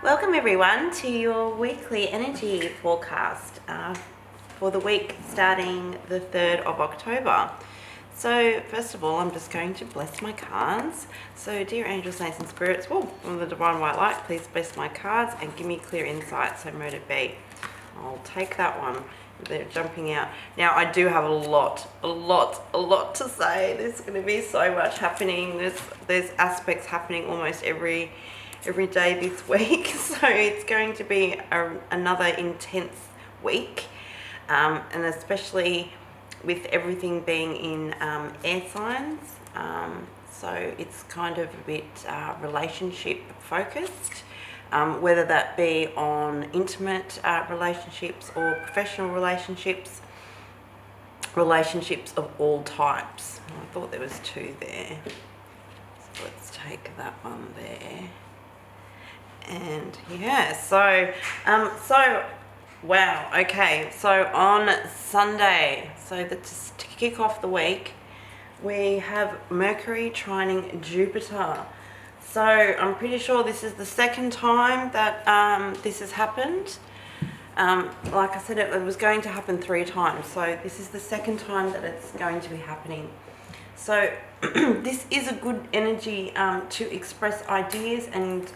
Welcome everyone to your weekly energy forecast for the week starting the 3rd of October. So first of all, I'm just going to bless my cards. So dear angels, saints and spirits, from the divine white light, please bless my cards and give me clear insight, so mote it be. I'll take that one. They're jumping out. Now I do have a lot to say. There's going to be so much happening. There's aspects happening almost every day this week, so it's going to be another intense week, and especially with everything being in air signs, so it's kind of a bit relationship focused, whether that be on intimate relationships or professional relationships of all types. I thought there was two there, so let's take that one there. And yeah, so wow, okay, so on Sunday, just to kick off the week, we have Mercury trining Jupiter. So I'm pretty sure this is the second time that this has happened. Like I said, it was going to happen 3 times, so this is the second time that it's going to be happening. So this is a good energy to express ideas and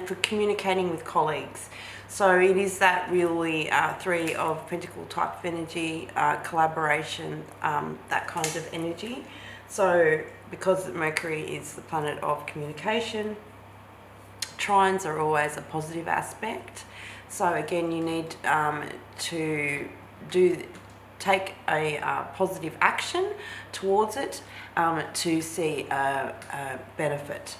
for communicating with colleagues. So it is that really 3 of Pentacle type of energy, collaboration, that kind of energy. So because Mercury is the planet of communication, trines are always a positive aspect. So again, you need to take a positive action towards it to see a benefit.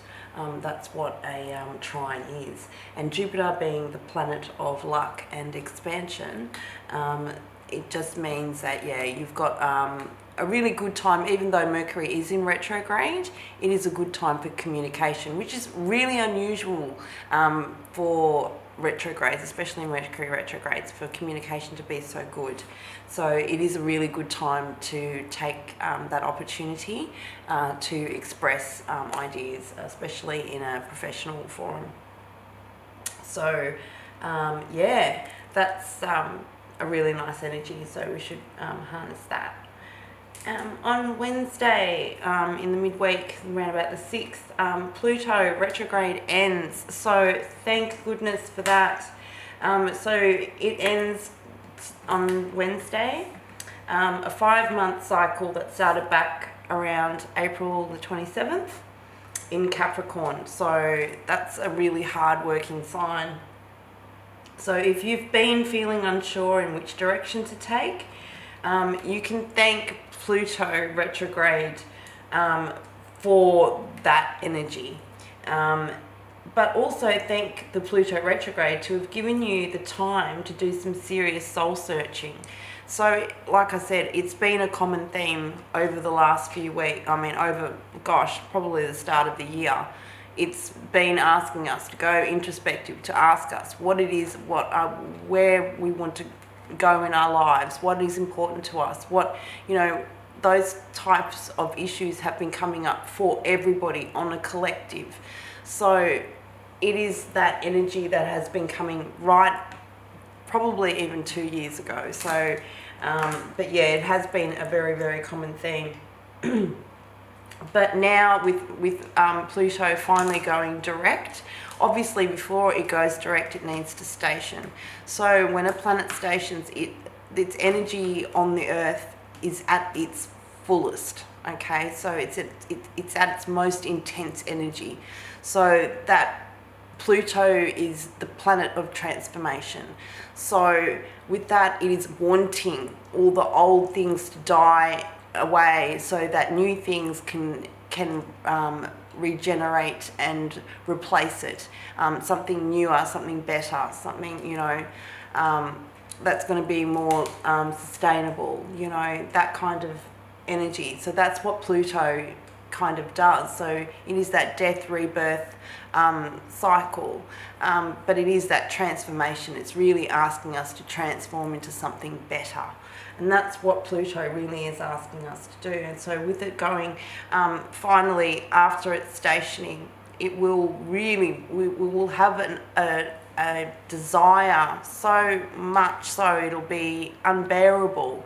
That's what a trine is. And Jupiter being the planet of luck and expansion, it just means that, yeah, you've got a really good time. Even though Mercury is in retrograde, it is a good time for communication, which is really unusual for retrogrades, especially Mercury retrogrades, for communication to be so good. So it is a really good time to take that opportunity to express ideas, especially in a professional forum. So yeah, that's a really nice energy, so we should harness that. On Wednesday, in the midweek, around about the 6th, Pluto retrograde ends. So thank goodness for that. So it ends on Wednesday, a 5-month cycle that started back around April the 27th in Capricorn. So that's a really hard-working sign. So if you've been feeling unsure in which direction to take, you can thank Pluto retrograde for that energy, but also thank the Pluto retrograde to have given you the time to do some serious soul searching. So like I said, it's been a common theme over the last few weeks, probably the start of the year. It's been asking us to go introspective, to ask us what it is, where we want to go in our lives, what is important to us, those types of issues have been coming up for everybody on a collective. So it is that energy that has been coming right, probably even 2 years ago. So but yeah, it has been a very, very common theme. But now with Pluto finally going direct, obviously before it goes direct, it needs to station. So when a planet stations, its energy on the Earth is at its fullest. Okay, so it's at its most intense energy. So that Pluto is the planet of transformation. So with that, it is wanting all the old things to die away so that new things can regenerate and replace it. Something newer, something better, something, that's going to be more sustainable, that kind of energy. So that's what Pluto kind of does. So it is that death, rebirth cycle, but it is that transformation. It's really asking us to transform into something better. And that's what Pluto really is asking us to do. And so with it going, finally, after its stationing it will really, we will have a desire so much so it'll be unbearable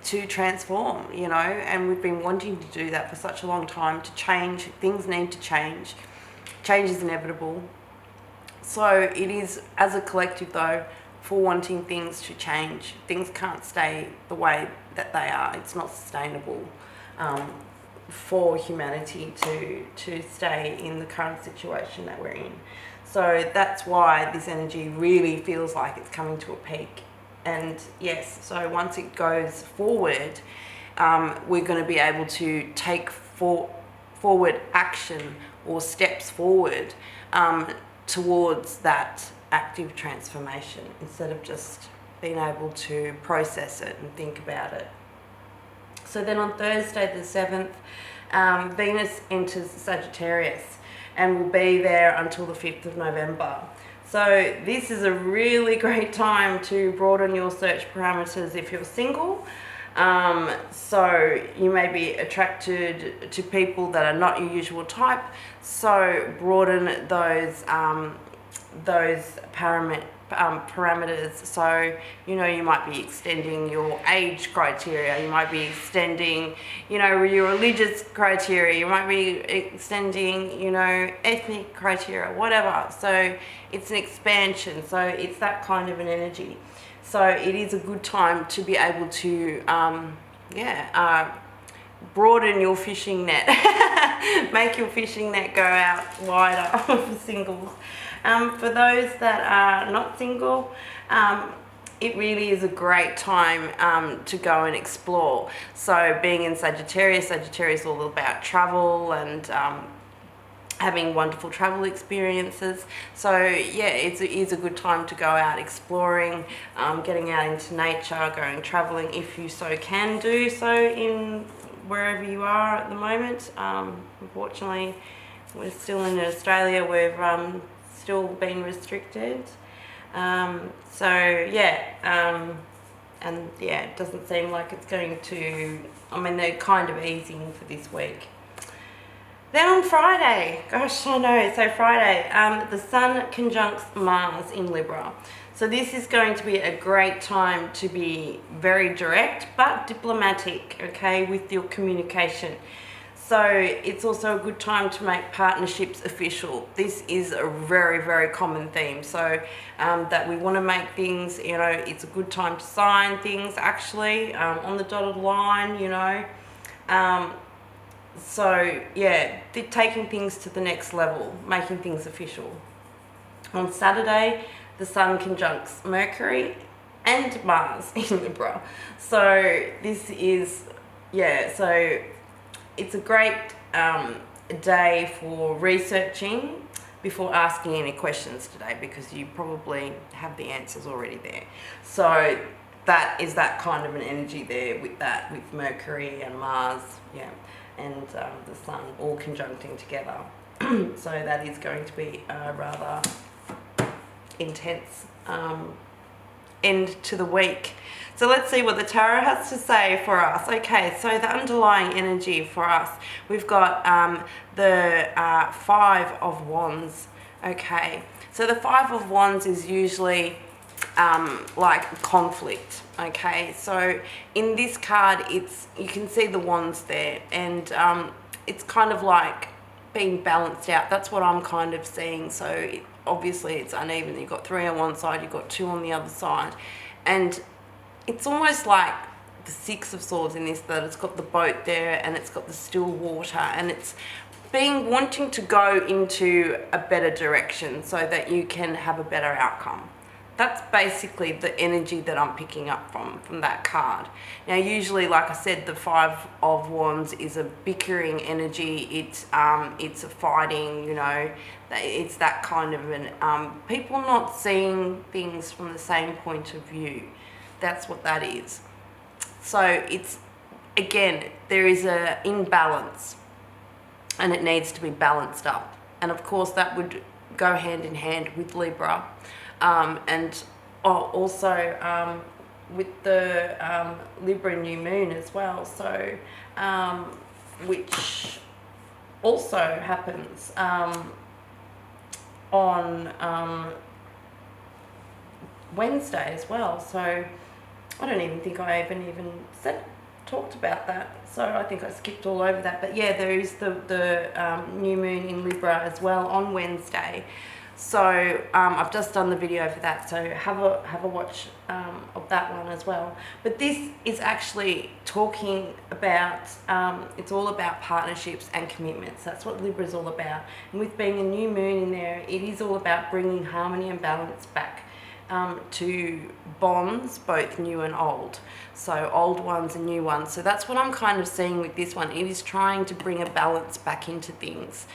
to transform, you know, and we've been wanting to do that for such a long time, to change. Things need to change. Change is inevitable. So it is, as a collective though, for wanting things to change. Things can't stay the way that they are. It's not sustainable for humanity to stay in the current situation that we're in. So that's why this energy really feels like it's coming to a peak. And yes, so once it goes forward, we're going to be able to take forward action or steps forward towards that active transformation, instead of just being able to process it and think about it. So then on Thursday the 7th, Venus enters Sagittarius and will be there until the 5th of November. So this is a really great time to broaden your search parameters if you're single. So you may be attracted to people that are not your usual type. So broaden those parameters. So, you know, you might be extending your age criteria, you might be extending, you know, your religious criteria, you might be extending, you know, ethnic criteria, whatever. So it's an expansion. So it's that kind of an energy. So it is a good time to be able to broaden your fishing net. Make your fishing net go out wider for singles. For those that are not single, it really is a great time to go and explore. So being in Sagittarius is all about travel and having wonderful travel experiences. So yeah, it is a good time to go out exploring, getting out into nature, going traveling if you so can do so in wherever you are at the moment. Unfortunately, we're still in Australia, we've still been restricted. So yeah, and yeah, it doesn't seem like it's going to, I mean, they're kind of easing for this week. Then on Friday, gosh, I know, so Friday, the Sun conjuncts Mars in Libra. So this is going to be a great time to be very direct but diplomatic, okay, with your communication. So it's also a good time to make partnerships official. This is a very, very common theme. So that we want to make things, you know, it's a good time to sign things actually on the dotted line, you know. So yeah, taking things to the next level, making things official. On Saturday, the Sun conjuncts Mercury and Mars in Libra. So this is, yeah, so it's a great day for researching before asking any questions today, because you probably have the answers already there. So that is that kind of an energy there with that, with Mercury and Mars, yeah, and the Sun all conjuncting together. So that is going to be a rather intense end to the week. So let's see what the tarot has to say for us. Okay, so the underlying energy for us, we've got the Five of Wands. Okay, so the Five of Wands is usually like conflict. Okay, so in this card, it's, you can see the wands there, and it's kind of like being balanced out. That's what I'm kind of seeing. So obviously it's uneven. You've got 3 on one side, you've got 2 on the other side, and it's almost like the Six of Swords in this, that it's got the boat there and it's got the still water, and it's being wanting to go into a better direction so that you can have a better outcome. That's basically the energy that I'm picking up from that card. Now, usually, like I said, the Five of Wands is a bickering energy. It's a fighting, you know. It's that kind of an people not seeing things from the same point of view. That's what that is. So it's, again, there is a imbalance, and it needs to be balanced up. And of course, that would go hand in hand with Libra. And also with the Libra new moon as well. So which also happens on Wednesday as well. So I don't even think I even talked about that. So I think I skipped all over that. But yeah, there is the new moon in Libra as well on Wednesday. So I've just done the video for that, so have a watch of that one as well. But this is actually talking about, it's all about partnerships and commitments. That's what Libra is all about. And with being a new moon in there, it is all about bringing harmony and balance back to bonds, both new and old. So old ones and new ones. So that's what I'm kind of seeing with this one. It is trying to bring a balance back into things,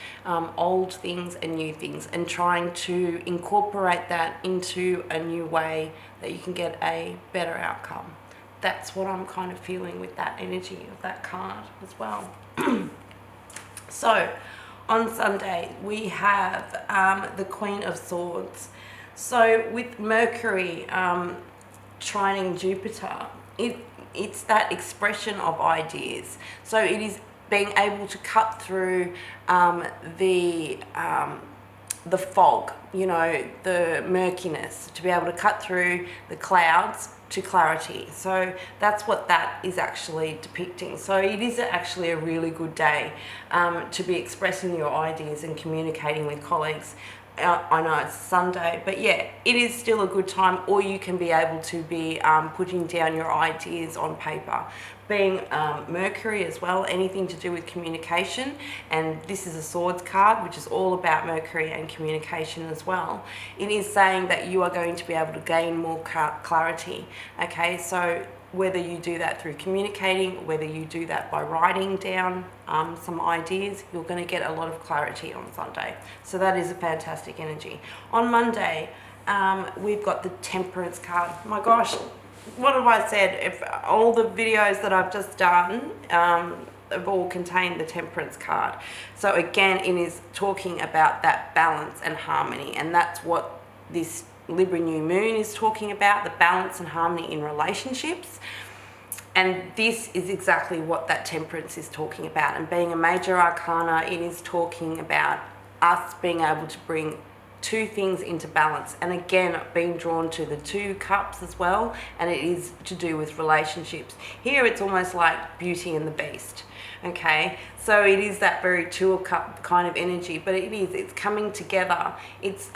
old things and new things, and trying to incorporate that into a new way that you can get a better outcome. That's what I'm kind of feeling with that energy of that card as well. So on Sunday we have the Queen of Swords. So with Mercury trining Jupiter, it's that expression of ideas. So it is being able to cut through the fog, you know, the murkiness, to be able to cut through the clouds to clarity. So that's what that is actually depicting. So it is actually a really good day to be expressing your ideas and communicating with colleagues. I know it's Sunday, but yeah, it is still a good time, or you can be able to be putting down your ideas on paper. Being Mercury as well, anything to do with communication, and this is a Swords card, which is all about Mercury and communication as well. It is saying that you are going to be able to gain more clarity. Okay, so whether you do that through communicating, whether you do that by writing down some ideas, you're going to get a lot of clarity on Sunday. So that is a fantastic energy. On Monday, we've got the Temperance card. My gosh, what have I said? If all the videos that I've just done have all contained the Temperance card. So again, it is talking about that balance and harmony, and that's what this Libra new moon is talking about, the balance and harmony in relationships. And this is exactly what that Temperance is talking about. And being a major arcana, it is talking about us being able to bring two things into balance. And again, being drawn to the 2 cups as well, and it is to do with relationships. Here it's almost like Beauty and the Beast. Okay, so it is that very 2 cup kind of energy, but it's coming together. It's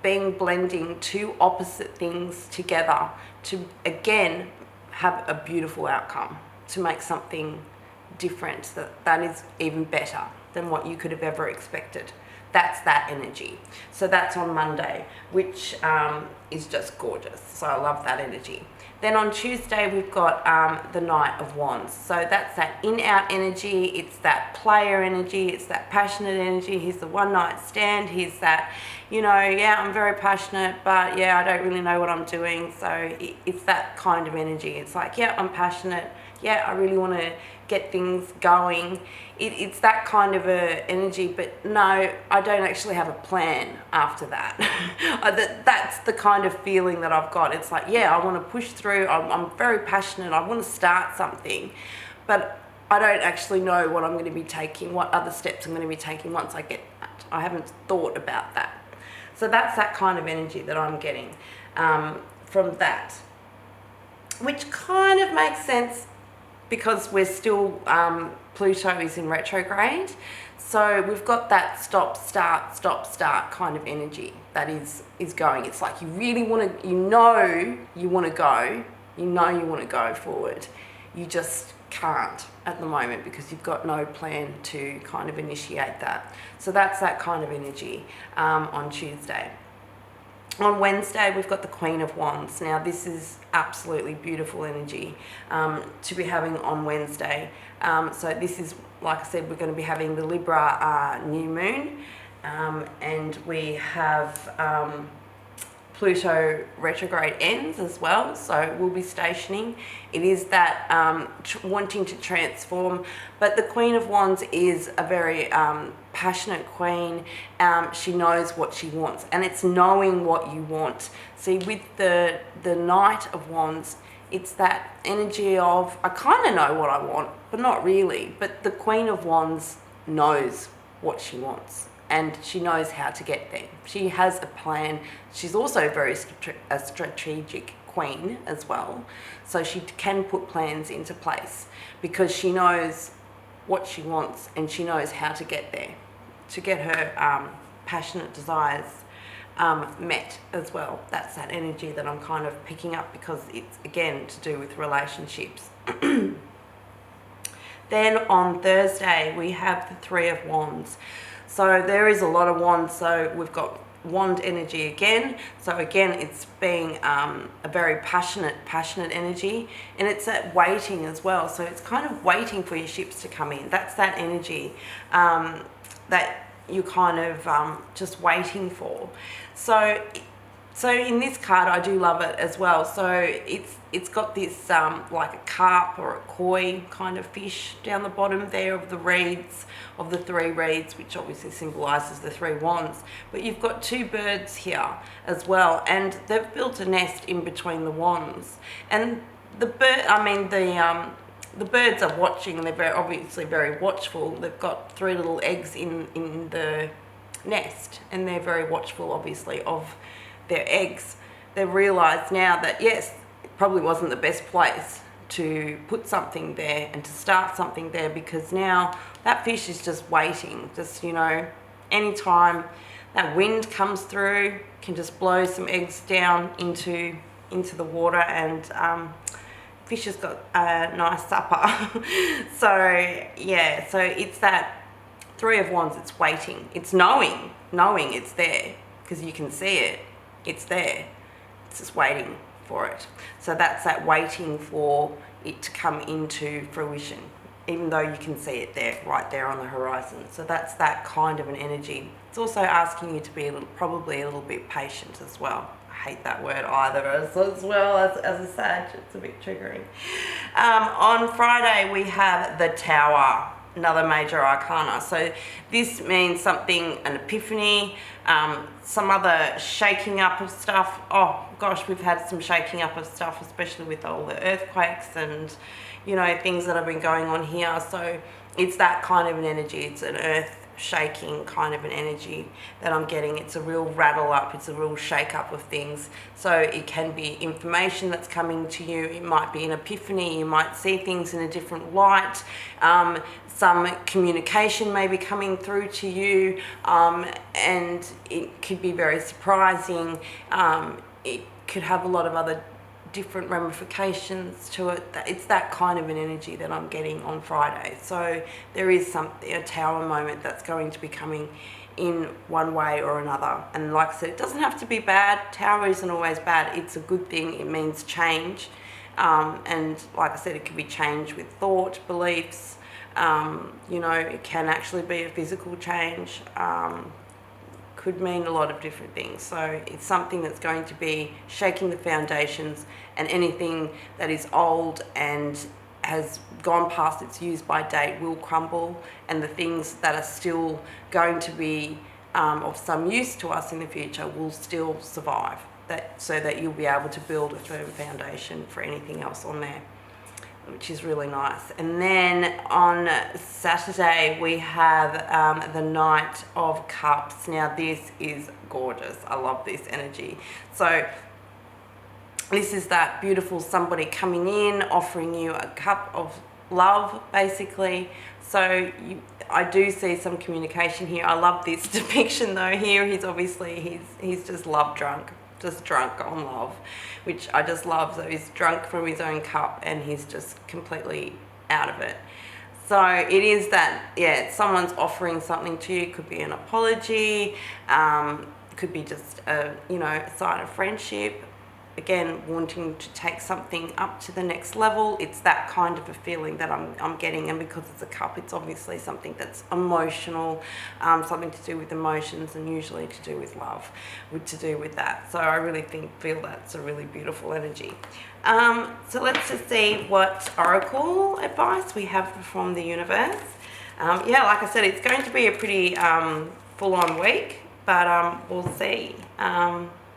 blending 2 opposite things together to again have a beautiful outcome, to make something different that is even better than what you could have ever expected. That's that energy. So that's on Monday, which is just gorgeous. So I love that energy. Then on Tuesday, we've got the Knight of Wands. So that's that in-out energy. It's that player energy. It's that passionate energy. He's the one-night stand. He's that, you know, yeah, I'm very passionate, but yeah, I don't really know what I'm doing. So it's that kind of energy. It's like, yeah, I'm passionate. Yeah, I really want to get things going. It's that kind of a energy, but no, I don't actually have a plan after that. That's the kind of feeling that I've got. It's like, yeah, I want to push through. I'm very passionate. I want to start something, but I don't actually know what I'm going to be taking, what other steps I'm going to be taking once I get that. I haven't thought about that. So that's that kind of energy that I'm getting from that, which kind of makes sense because we're still, Pluto is in retrograde. So we've got that stop, start kind of energy that is going. It's like you really want to, you know you want to go forward. You just can't at the moment because you've got no plan to kind of initiate that. So that's that kind of energy on Tuesday. On Wednesday, we've got the Queen of Wands. Now, this is absolutely beautiful energy to be having on Wednesday. So this is, like I said, we're going to be having the Libra new moon, and we have Pluto retrograde ends as well, so we'll be stationing. It is that wanting to transform, but the Queen of Wands is a very passionate queen. She knows what she wants, and it's knowing what you want. See, with the Knight of Wands, it's that energy of, I kind of know what I want, but not really. But the Queen of Wands knows what she wants, and she knows how to get there. She has a plan. She's also a strategic queen as well, so she can put plans into place because she knows what she wants and she knows how to get there, to get her passionate desires met as well. That's that energy that I'm kind of picking up, because it's again to do with relationships. Then on Thursday we have the Three of Wands. So there is a lot of wands. So we've got wand energy again. So again, it's being a very passionate energy, and it's that waiting as well. So it's kind of waiting for your ships to come in. That's that energy that you're kind of just waiting for. So in this card, I do love it as well. So it's got this like a carp or a koi kind of fish down the bottom there of the reeds, of the three reeds, which obviously symbolises the three wands. But you've got two birds here as well, and they've built a nest in between the wands. And the birds are watching, and they're obviously very watchful. They've got three little eggs in the nest, and they're very watchful, obviously, of their eggs. They've realised now that yes, it probably wasn't the best place to put something there and to start something there, because now that fish is just waiting. Just, you know, anytime that wind comes through, can just blow some eggs down into the water, and fish has got a nice supper. So yeah, so it's that Three of Wands. It's waiting. It's knowing it's there, because you can see it. It's there. It's just waiting for it. So that's that waiting for it to come into fruition, even though you can see it there, right there on the horizon. So that's that kind of an energy. It's also asking you to be probably a little bit patient as well. I hate that word either, as well as a Sag. It's a bit triggering. On Friday we have the Tower, another major arcana. So this means something, an epiphany, some other shaking up of stuff. Oh gosh, we've had some shaking up of stuff, especially with all the earthquakes and, you know, things that have been going on here. So it's that kind of an energy. It's an earth shaking kind of an energy that I'm getting. It's a real rattle up. It's a real shake up of things. So it can be information that's coming to you. It might be an epiphany. You might see things in a different light. Some communication may be coming through to you, and it could be very surprising. It could have a lot of other different ramifications to it. It's that kind of an energy that I'm getting on Friday. So there is a Tower moment that's going to be coming in one way or another. And like I said, it doesn't have to be bad. Tower isn't always bad. It's a good thing. It means change. And like I said, it could be change with thought, beliefs. You know, it can actually be a physical change. Could mean a lot of different things. So it's something that's going to be shaking the foundations, and anything that is old and has gone past its use by date will crumble, and the things that are still going to be of some use to us in the future will still survive, so that you'll be able to build a firm foundation for anything else on there, which is really nice. And then on Saturday we have the Knight of Cups. Now this is gorgeous. I love this energy. So this is that beautiful somebody coming in, offering you a cup of love, basically. So I do see some communication here. I love this depiction though here. He's just love drunk. Just drunk on love, which I just love. So he's drunk from his own cup and he's just completely out of it. So it is that, yeah, someone's offering something to you. It could be an apology, could be just a, you know, a sign of friendship. Again, wanting to take something up to the next level. It's that kind of a feeling that I'm getting, and because it's a cup, it's obviously something that's emotional, something to do with emotions, and usually to do with love, to do with that. So I really feel that's a really beautiful energy. So let's just see what oracle advice we have from the universe. Yeah, like I said, it's going to be a pretty full-on week, but we'll see.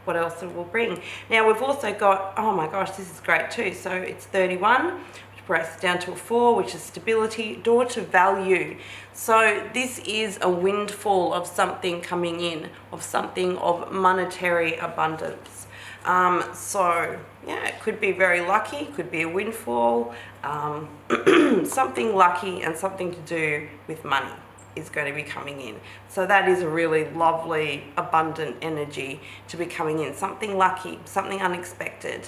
What else it will bring. Now we've also got, oh my gosh, this is great too. So it's 31, which Breath down to a 4, which is stability. Door to value. So this is a windfall of something coming in, of something of monetary abundance. So yeah, it could be very lucky, could be a windfall, something lucky and something to do with money is going to be coming in. So that is a really lovely, abundant energy to be coming in. Something lucky, something unexpected,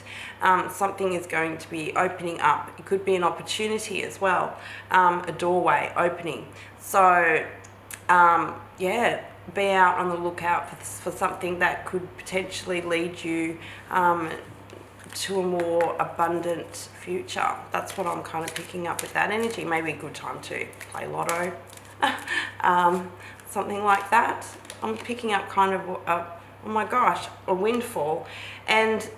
something is going to be opening up. It could be an opportunity as well, a doorway opening. So yeah, be out on the lookout for something that could potentially lead you to a more abundant future. That's what I'm kind of picking up with that energy. Maybe a good time to play lotto. Something like that. I'm picking up kind of oh my gosh, a windfall, and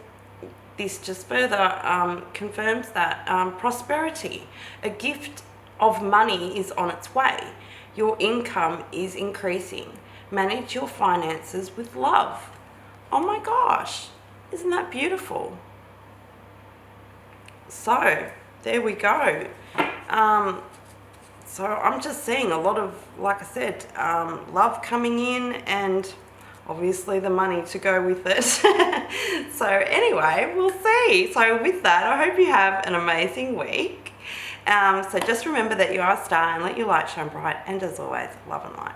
this just further confirms that prosperity, a gift of money is on its way. Your income is increasing. Manage your finances with love. Oh my gosh, isn't that beautiful? So there we go. So I'm just seeing a lot of, like I said, love coming in, and obviously the money to go with it. So anyway, we'll see. So with that, I hope you have an amazing week. So just remember that you are a star, and let your light shine bright. And as always, love and light.